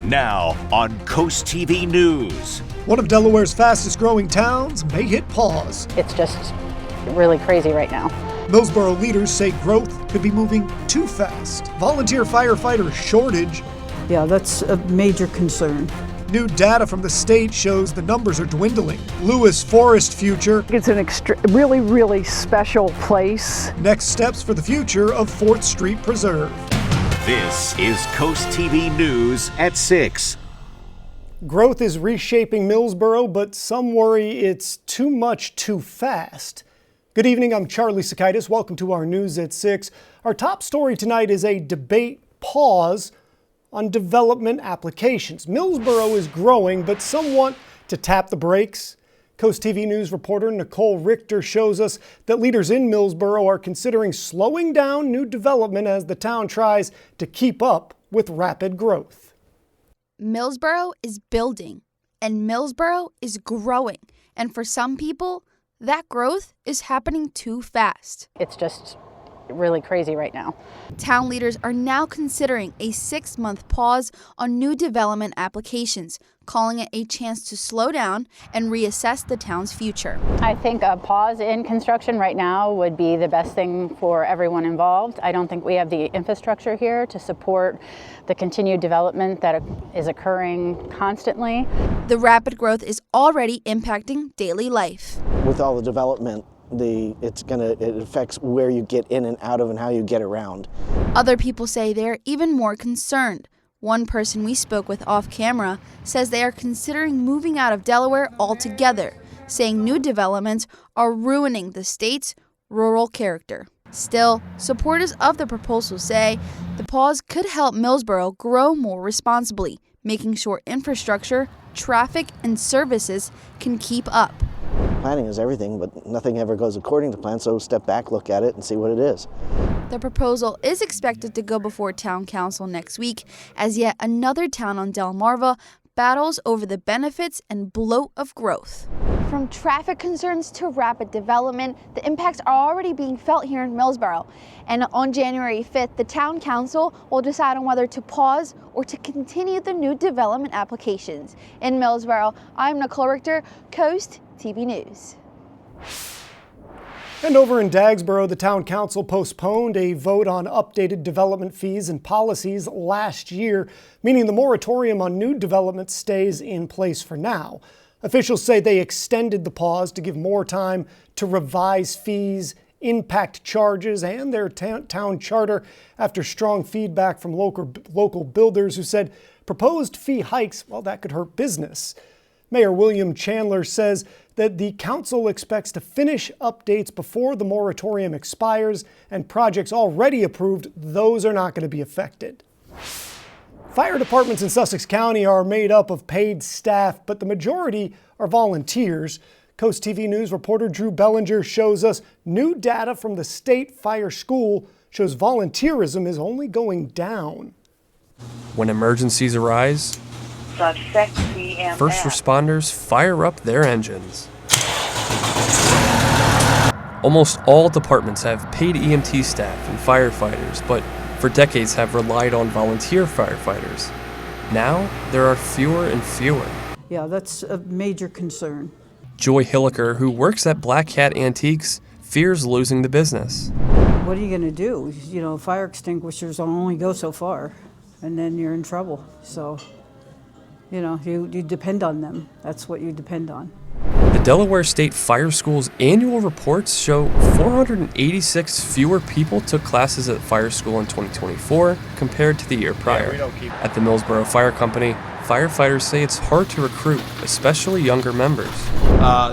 Now on CoastTV News. One of Delaware's fastest growing towns may hit pause. It's just really crazy right now. Millsboro leaders say growth could be moving too fast. Volunteer firefighter shortage. Yeah, that's a major concern. New data from the state shows the numbers are dwindling. Lewis Forest future. It's an really, really special place. Next steps for the future of 4th Street Preserve. This is CoastTV News at 6. Growth is reshaping Millsboro, but some worry it's too much too fast. Good evening, I'm Charlie Sakaitis. Welcome to our News at 6. Our top story tonight is a debate pause on development applications. Millsboro is growing, but some want to tap the brakes. CoastTV News reporter Nicole Richter shows us that leaders in Millsboro are considering slowing down new development as the town tries to keep up with rapid growth. Millsboro is building, and Millsboro is growing. And for some people, that growth is happening too fast. It's just really crazy right now. Town leaders are now considering a 6-month pause on new development applications, calling it a chance to slow down and reassess the town's future. I think a pause in construction right now would be the best thing for everyone involved. I don't think we have the infrastructure here to support the continued development that is occurring constantly. The rapid growth is already impacting daily life. With all the development, it affects where you get in and out of and how you get around. Other people say they're even more concerned. One person we spoke with off camera says they are considering moving out of Delaware altogether, saying new developments are ruining the state's rural character. Still, supporters of the proposal say the pause could help Millsboro grow more responsibly, making sure infrastructure, traffic, and services can keep up. Planning is everything, but nothing ever goes according to plan, so step back, look at it, and see what it is. The proposal is expected to go before Town Council next week as yet another town on Delmarva battles over the benefits and bloat of growth. From traffic concerns to rapid development, the impacts are already being felt here in Millsboro. And on January 5th, the Town Council will decide on whether to pause or to continue the new development applications. In Millsboro, I'm Nicole Richter, CoastTV News. And over in Dagsboro, the town council postponed a vote on updated development fees and policies last year, meaning the moratorium on new development stays in place for now. Officials say they extended the pause to give more time to revise fees, impact charges, and their town charter after strong feedback from local builders who said proposed fee hikes, well, that could hurt business. Mayor William Chandler says that the council expects to finish updates before the moratorium expires, and projects already approved, those are not going to be affected. Fire departments in Sussex County are made up of paid staff, but the majority are volunteers. CoastTV News reporter Drew Bellinger shows us new data from the State Fire School shows volunteerism is only going down. When emergencies arise, first responders fire up their engines. Almost all departments have paid EMT staff and firefighters, but for decades have relied on volunteer firefighters. Now, there are fewer and fewer. Yeah, that's a major concern. Joy Hilliker, who works at Black Cat Antiques, fears losing the business. What are you going to do? You know, fire extinguishers will only go so far, and then you're in trouble. So, you know, you depend on them. That's what you depend on. The Delaware State Fire School's annual reports show 486 fewer people took classes at fire school in 2024 compared to the year prior. At the Millsboro Fire Company, firefighters say it's hard to recruit, especially younger members.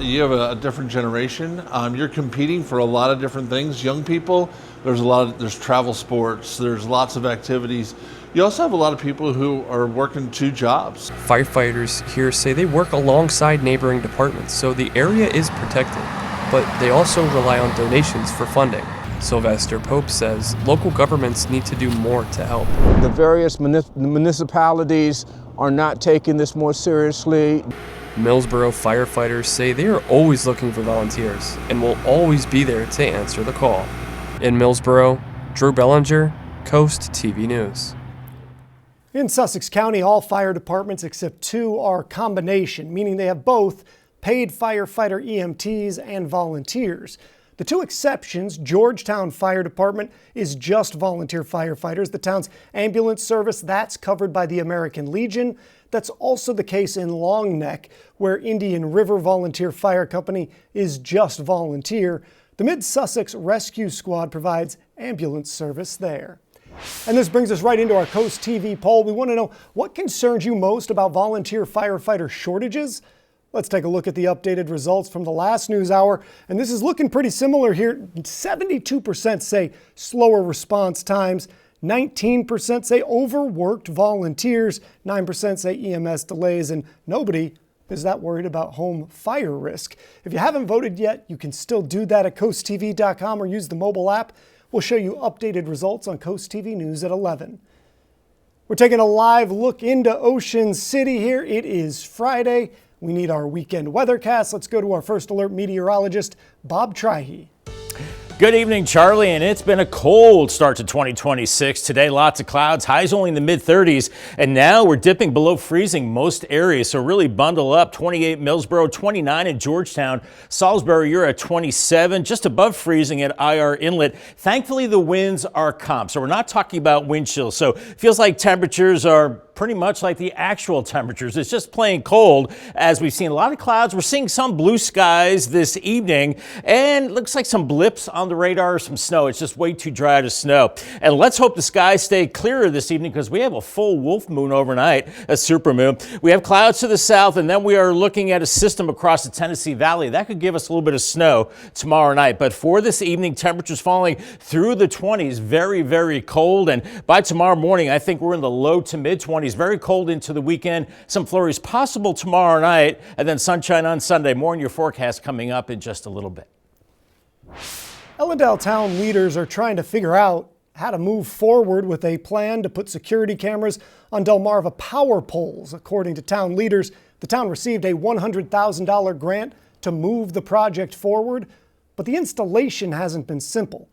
You have a different generation. You're competing for a lot of different things. Young people, there's travel sports, there's lots of activities. You also have a lot of people who are working 2 jobs. Firefighters here say they work alongside neighboring departments, so the area is protected, but they also rely on donations for funding. Sylvester Pope says local governments need to do more to help. The various municipalities are not taking this more seriously. Millsboro firefighters say they are always looking for volunteers and will always be there to answer the call. In Millsboro, Drew Bellinger, CoastTV News. In Sussex County, all fire departments except 2 are combination, meaning they have both paid firefighter EMTs and volunteers. The 2 exceptions, Georgetown Fire Department is just volunteer firefighters. The town's ambulance service, that's covered by the American Legion. That's also the case in Long Neck, where Indian River Volunteer Fire Company is just volunteer. The Mid-Sussex Rescue Squad provides ambulance service there. And this brings us right into our Coast TV poll. We want to know what concerns you most about volunteer firefighter shortages. Let's take a look at the updated results from the last news hour. And this is looking pretty similar here. 72% say slower response times. 19% say overworked volunteers. 9% say EMS delays. And nobody is that worried about home fire risk. If you haven't voted yet, you can still do that at coasttv.com or use the mobile app. We'll show you updated results on Coast TV News at 11. We're taking a live look into Ocean City here. It is Friday. We need our weekend weathercast. Let's go to our first alert meteorologist, Bob Trihey. Good evening, Charlie, and it's been a cold start to 2026. Today, lots of clouds, highs only in the mid-30s, and now we're dipping below freezing most areas, so really bundle up. 28 Millsboro, 29 in Georgetown. Salisbury, you're at 27, just above freezing at IR Inlet. Thankfully, the winds are calm, so we're not talking about wind chills, so it feels like temperatures are pretty much like the actual temperatures. It's just plain cold. As we've seen a lot of clouds, we're seeing some blue skies this evening, and looks like some blips on the radar, some snow. It's just way too dry to snow. And let's hope the skies stay clearer this evening because we have a full wolf moon overnight, a super moon. We have clouds to the south, and then we are looking at a system across the Tennessee Valley. That could give us a little bit of snow tomorrow night. But for this evening, temperatures falling through the 20s, very, very cold. And by tomorrow morning, I think we're in the low to mid 20s. Very cold into the weekend. Some flurries possible tomorrow night, and then sunshine on Sunday. More in your forecast coming up in just a little bit. Ellendale town leaders are trying to figure out how to move forward with a plan to put security cameras on Delmarva power poles. According to town leaders, the town received a $100,000 grant to move the project forward, but the installation hasn't been simple.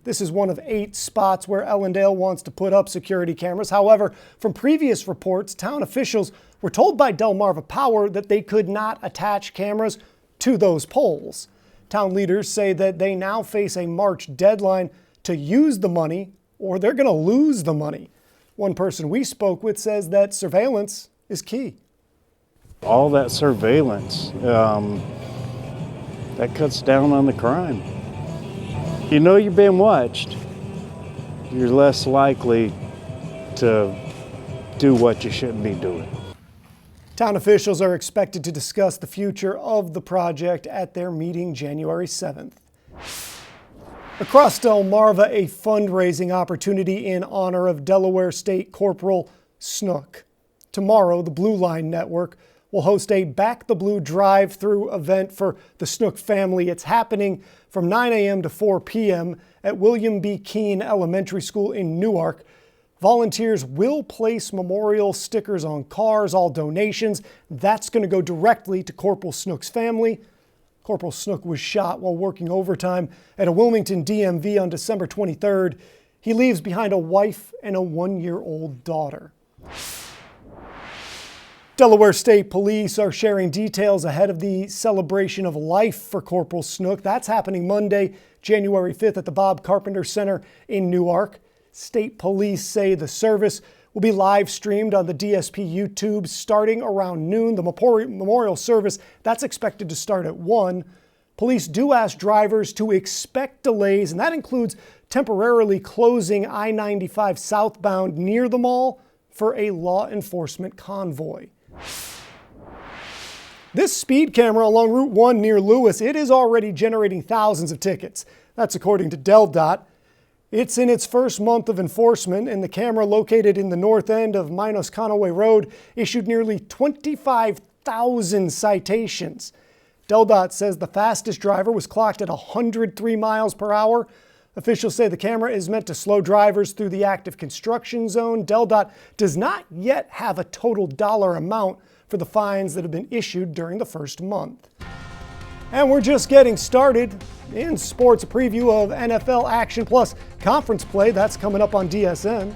This is one of 8 spots where Ellendale wants to put up security cameras. However, from previous reports, town officials were told by Delmarva Power that they could not attach cameras to those poles. Town leaders say that they now face a March deadline to use the money, or they're going to lose the money. One person we spoke with says that surveillance is key. All that surveillance, that cuts down on the crime. You know you're being watched, you're less likely to do what you shouldn't be doing. Town officials are expected to discuss the future of the project at their meeting January 7th. Across Delmarva, a fundraising opportunity in honor of Delaware State Corporal Snook. Tomorrow, the Blue Line Network will host a Back the Blue drive-through event for the Snook family. It's happening from 9 a.m. to 4 p.m. at William B. Keene Elementary School in Newark. Volunteers will place memorial stickers on cars. All donations, that's going to go directly to Corporal Snook's family. Corporal Snook was shot while working overtime at a Wilmington DMV on December 23rd. He leaves behind a wife and a 1-year-old daughter. Delaware State Police are sharing details ahead of the celebration of life for Corporal Snook. That's happening Monday, January 5th at the Bob Carpenter Center in Newark. State Police say the service will be live streamed on the DSP YouTube starting around noon. The memorial service, that's expected to start at 1. Police do ask drivers to expect delays, and that includes temporarily closing I-95 southbound near the mall for a law enforcement convoy. This speed camera along Route 1 near Lewis, it is already generating thousands of tickets. That's according to DelDOT. It's in its first month of enforcement, and the camera located in the north end of Minos Conaway Road issued nearly 25,000 citations. DelDOT says the fastest driver was clocked at 103 miles per hour. Officials say the camera is meant to slow drivers through the active construction zone. DelDOT does not yet have a total dollar amount for the fines that have been issued during the first month. And we're just getting started. In sports, a preview of NFL action plus conference play. That's coming up on DSN.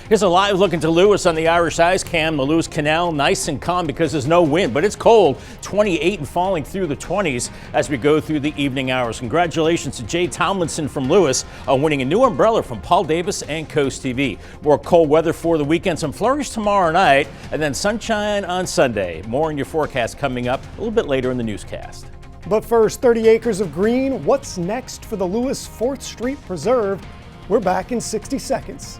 Here's a live look into Lewis on the Irish Ice Cam. The Lewis Canal nice and calm because there's no wind, but it's cold, 28 and falling through the 20s as we go through the evening hours. Congratulations to Jay Tomlinson from Lewis on winning a new umbrella from Paul Davis and CoastTV. More cold weather for the weekend, some flurries tomorrow night, and then sunshine on Sunday. More in your forecast coming up a little bit later in the newscast. But first, 30 acres of green. What's next for the Lewis 4th Street Preserve? We're back in 60 seconds.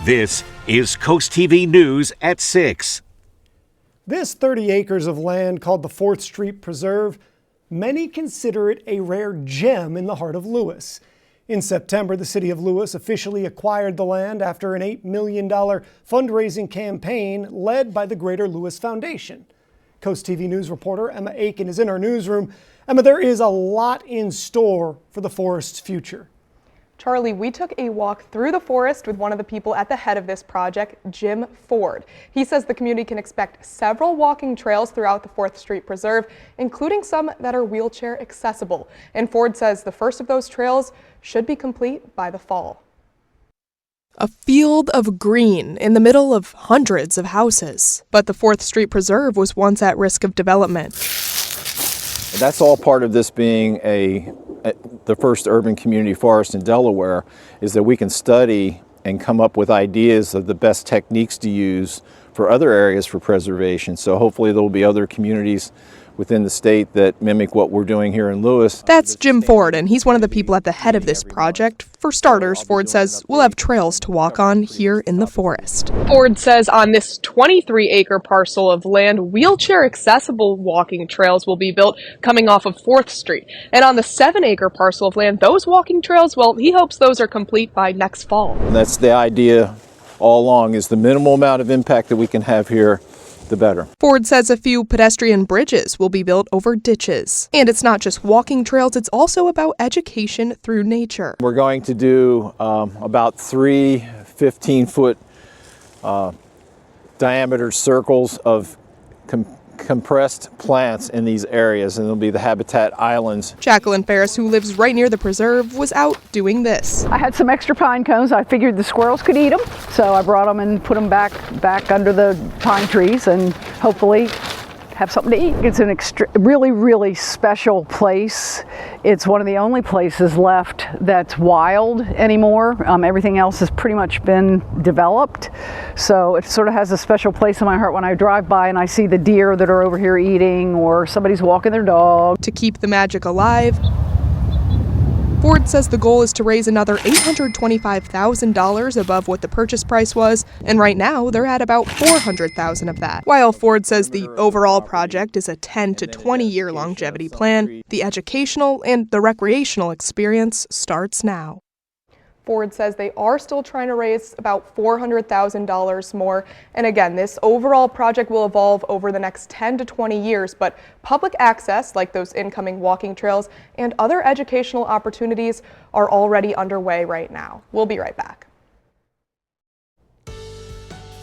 This is Coast TV News at 6. This 30 acres of land called the 4th Street Preserve, many consider it a rare gem in the heart of Lewis. In September, the city of Lewis officially acquired the land after an $8 million fundraising campaign led by the Greater Lewis Foundation. Coast TV News reporter Emma Aiken is in our newsroom. Emma, there is a lot in store for the forest's future. Charlie, we took a walk through the forest with one of the people at the head of this project, Jim Ford. He says the community can expect several walking trails throughout the 4th Street Preserve, including some that are wheelchair accessible. And Ford says the first of those trails should be complete by the fall. A field of green in the middle of hundreds of houses. But the 4th Street Preserve was once at risk of development. That's all part of this being the first urban community forest in Delaware, is that we can study and come up with ideas of the best techniques to use for other areas for preservation. So hopefully there will be other communities within the state that mimic what we're doing here in Lewis. That's Jim Ford, and he's one of the people at the head of this project. For starters, Ford says we'll have trails to walk on here in the forest. Ford says on this 23-acre parcel of land, wheelchair-accessible walking trails will be built coming off of 4th Street. And on the 7-acre parcel of land, those walking trails, well, he hopes those are complete by next fall. And that's the idea all along, is the minimal amount of impact that we can have here, the better. Ford says a few pedestrian bridges will be built over ditches. And it's not just walking trails, it's also about education through nature. We're going to do about 3 15-foot diameter circles of compressed plants in these areas, and there'll be the habitat islands. Jacqueline Ferris, who lives right near the preserve, was out doing this. I had some extra pine cones. I figured the squirrels could eat them, so I brought them and put them back under the pine trees and hopefully have something to eat. It's an really special place. It's one of the only places left that's wild anymore. Everything else has pretty much been developed. So it sort of has a special place in my heart when I drive by and I see the deer that are over here eating, or somebody's walking their dog. To keep the magic alive, Ford says the goal is to raise another $825,000 above what the purchase price was, and right now they're at about $400,000 of that. While Ford says the overall project is a 10 to 20-year longevity plan, the educational and the recreational experience starts now. Ford says they are still trying to raise about $400,000 more. And again, this overall project will evolve over the next 10 to 20 years, but public access, like those incoming walking trails and other educational opportunities, are already underway right now. We'll be right back.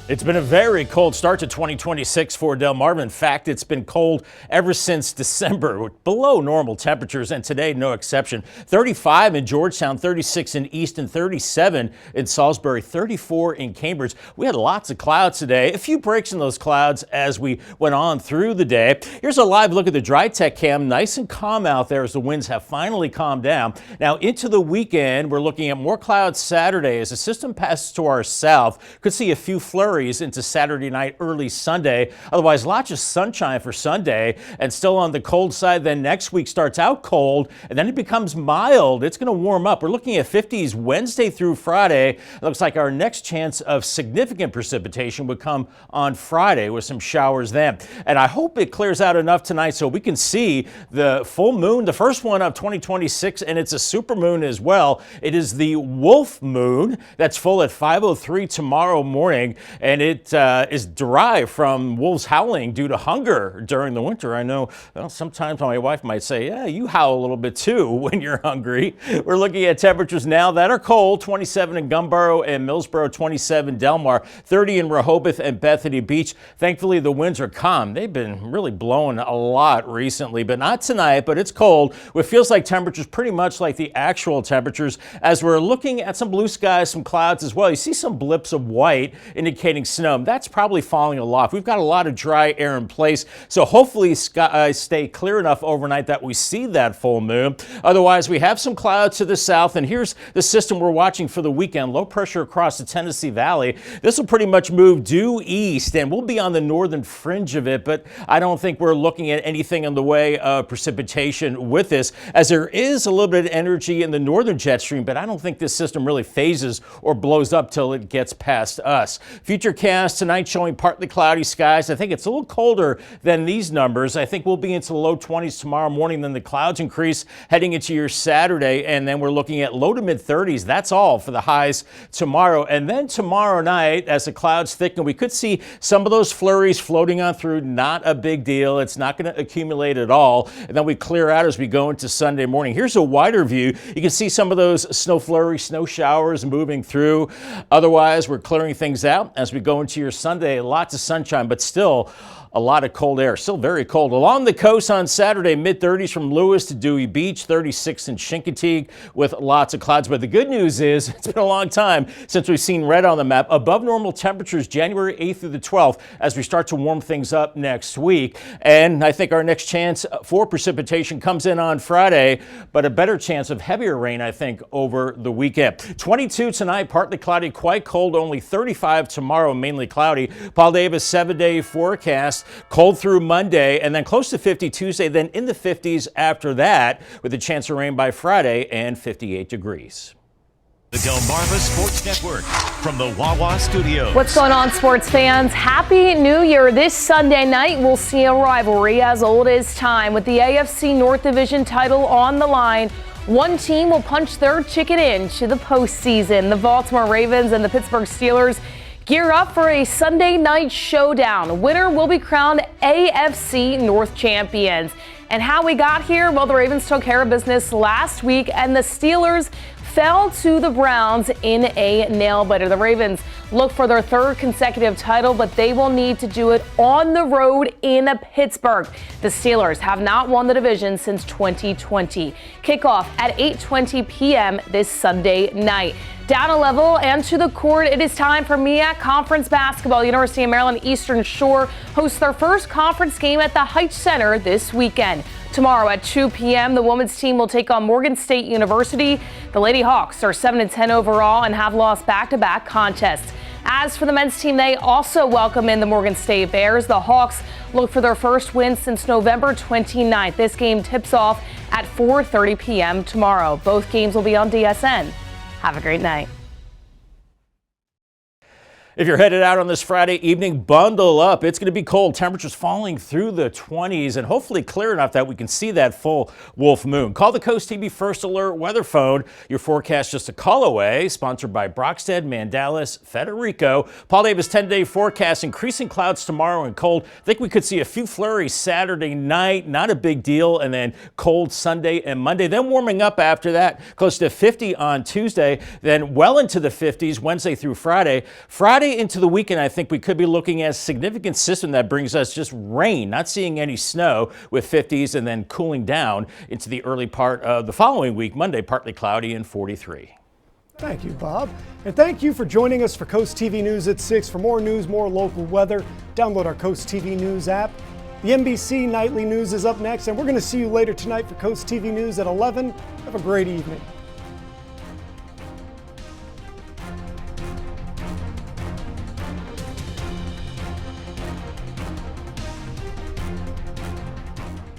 It's been a very cold start to 2026 for Delmarva. In fact, it's been cold ever since December, below normal temperatures, and today no exception. 35 in Georgetown, 36 in Easton, 37 in Salisbury, 34 in Cambridge. We had lots of clouds today, a few breaks in those clouds as we went on through the day. Here's a live look at the Dry Tech Cam. Nice and calm out there as the winds have finally calmed down. Now into the weekend, we're looking at more clouds Saturday as the system passes to our south. Could see a few flurries into Saturday night, early Sunday. Otherwise, lots of sunshine for Sunday and still on the cold side. Then next week starts out cold and then it becomes mild. It's going to warm up. We're looking at 50s Wednesday through Friday. It looks like our next chance of significant precipitation would come on Friday with some showers then. And I hope it clears out enough tonight so we can see the full moon, the first one of 2026, and it's a super moon as well. It is the Wolf Moon that's full at 5:03 tomorrow morning. and it is derived from wolves howling due to hunger during the winter. I know sometimes my wife might say, yeah, you howl a little bit too when you're hungry. We're looking at temperatures now that are cold, 27 in Gumboro and Millsboro, 27 Del Mar, 30 in Rehoboth and Bethany Beach. Thankfully, the winds are calm. They've been really blowing a lot recently, but not tonight, but it's cold. It feels like temperatures pretty much like the actual temperatures as we're looking at some blue skies, some clouds as well. You see some blips of white indicating snow. That's probably falling aloft. We've got a lot of dry air in place, so hopefully skies stay clear enough overnight that we see that full moon. Otherwise, we have some clouds to the south, and here's the system we're watching for the weekend. Low pressure across the Tennessee Valley. This will pretty much move due east, and we'll be on the northern fringe of it, but I don't think we're looking at anything in the way of precipitation with this, as there is a little bit of energy in the northern jet stream, but I don't think this system really phases or blows up till it gets past us. Futurecast tonight showing partly cloudy skies. I think it's a little colder than these numbers. I think we'll be into the low 20s tomorrow morning, then the clouds increase heading into your Saturday, and then we're looking at low to mid 30s. That's all for the highs tomorrow. And then tomorrow night, as the clouds thicken, we could see some of those flurries floating on through. Not a big deal. It's not going to accumulate at all. And then we clear out as we go into Sunday morning. Here's a wider view. You can see some of those snow flurries, snow showers moving through. Otherwise, we're clearing things out as we go into your Sunday. Lots of sunshine, but still a lot of cold air. Still very cold. Along the coast on Saturday, mid-30s from Lewis to Dewey Beach, 36 in Chincoteague with lots of clouds. But the good news is it's been a long time since we've seen red on the map. Above normal temperatures January 8th through the 12th as we start to warm things up next week. And I think our next chance for precipitation comes in on Friday, but a better chance of heavier rain, I think, over the weekend. 22 tonight, partly cloudy, quite cold, only 35 tomorrow, mainly cloudy. Paul Davis 7-day forecast. Cold through Monday, and then close to 50 Tuesday, then in the 50s after that, with a chance of rain by Friday and 58 degrees. The Delmarva Sports Network from the Wawa Studios. What's going on, sports fans? Happy New Year. This Sunday night, we'll see a rivalry as old as time. With the AFC North Division title on the line, one team will punch their ticket in to the postseason. The Baltimore Ravens and the Pittsburgh Steelers gear up for a Sunday night showdown. Winner will be crowned AFC North champions. And how we got here? Well, the Ravens took care of business last week, and the Steelers fell to the Browns in a nail-biter. The Ravens look for their third consecutive title, but they will need to do it on the road in Pittsburgh. The Steelers have not won the division since 2020. Kickoff at 8:20 p.m. this Sunday night. Down a level and to the court, it is time for MEAC Conference basketball. University of Maryland Eastern Shore hosts their first conference game at the Heights Center this weekend. Tomorrow at 2 p.m., the women's team will take on Morgan State University. The Lady Hawks are 7-10 overall and have lost back-to-back contests. As for the men's team, they also welcome in the Morgan State Bears. The Hawks look for their first win since November 29th. This game tips off at 4:30 p.m. tomorrow. Both games will be on DSN. Have a great night. If you're headed out on this Friday evening, bundle up. It's going to be cold. Temperatures falling through the 20s and hopefully clear enough that we can see that full wolf moon. Call the CoastTV First Alert weather phone. Your forecast just a call away. Sponsored by Brockstead, Mandalis, Federico. Paul Davis 10-day forecast. Increasing clouds tomorrow and cold. I think we could see a few flurries Saturday night. Not a big deal. And then cold Sunday and Monday. Then warming up after that. Close to 50 on Tuesday. Then well into the 50s Wednesday through Friday. Friday into the weekend, I think we could be looking at a significant system that brings us just rain, not seeing any snow, with 50s and then cooling down into the early part of the following week. Monday, partly cloudy and 43. Thank you, Bob. And thank you for joining us for Coast TV News at 6. For more news, more local weather, download our Coast TV News app. The NBC Nightly News is up next, and we're going to see you later tonight for Coast TV News at 11. Have a great evening.